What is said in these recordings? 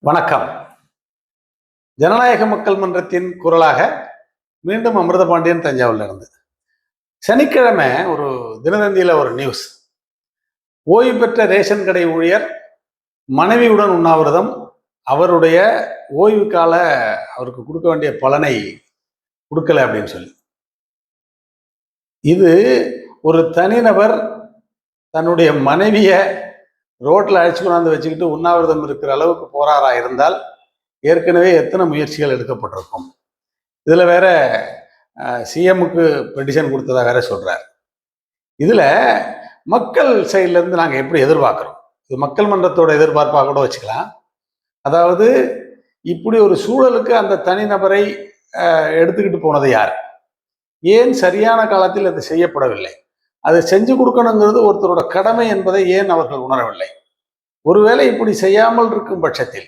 வணக்கம். ஜனநாயக மக்கள் மன்றத்தின் குரலாக மீண்டும் அமிர்தபாண்டியன் தஞ்சாவூர்ல இருந்து. சனிக்கிழமை ஒரு தினதந்தியில ஒரு நியூஸ். ஓய்வு பெற்ற ரேஷன் கடை ஊழியர் மனைவியுடன் உண்ணாவிரதம், அவருடைய ஓய்வு கால அவருக்கு கொடுக்க வேண்டிய பலனை கொடுக்கல அப்படின்னு சொல்லி. இது ஒரு தனிநபர் தன்னுடைய மனைவிய ரோட்ல அழைச்சு கொண்டாந்து வச்சுக்கிட்டு உண்ணாவிரதம் இருக்கிற அளவுக்கு போறாரா இருந்தால் ஏற்கனவே எத்தனை முயற்சிகள் எடுக்கப்பட்டிருக்கும். இதுல வேற சிஎம்முக்கு பெட்டிஷன் கொடுத்ததா வேற சொல்றார். இதுல மக்கள் சைட்ல இருந்து நாங்க எப்படி எதிர்பார்க்கிறோம், இது மக்கள் மன்றத்தோட எதிர்பார்ப்பாக கூட வச்சுக்கலாம். அதாவது இப்படி ஒரு சூழலுக்கு அந்த தனிநபரை எடுத்துக்கிட்டு போனது யார், ஏன் சரியான காலத்தில் அது செய்யப்படவில்லை, அதை செஞ்சு கொடுக்கணுங்கிறது ஒருத்தரோட கடமை என்பதை ஏன் அவர்கள் உணரவில்லை? ஒருவேளை இப்படி செய்யாமல் இருக்கும் பட்சத்தில்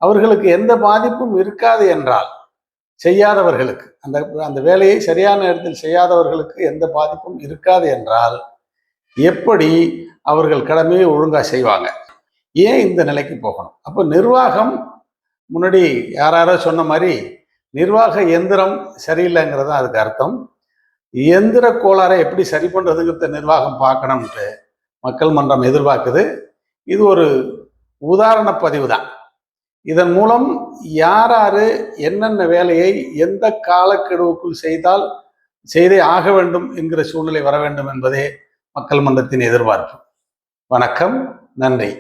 அவர்களுக்கு எந்த பாதிப்பும் இருக்காது என்றால், செய்யாதவர்களுக்கு அந்த அந்த வேலையை சரியான நேரத்தில் செய்யாதவர்களுக்கு எந்த பாதிப்பும் இருக்காது என்றால் எப்படி அவர்கள் கடமையை ஒழுங்கா செய்வாங்க? ஏன் இந்த நிலைக்கு போகணும்? அப்போ நிர்வாகம், முன்னாடி யாரோ சொன்ன மாதிரி நிர்வாக எந்திரம் சரியில்லைங்கிறது தான் அதுக்கு அர்த்தம். எந்திர கோளாறை எப்படி சரி பண்றதுங்கிறத நிர்வாகம் பார்க்கணும்ட்டு மக்கள் மன்றம் எதிர்பார்க்குது. இது ஒரு உதாரண பதிவு தான். இதன் மூலம் யாராரு என்னென்ன வேலையை எந்த காலக்கெடுவுக்குள் செய்தே ஆக வேண்டும் என்கிற சூழ்நிலை வர வேண்டும் என்பதே மக்கள் மன்றத்தின் எதிர்பார்ப்பு. வணக்கம், நன்றி.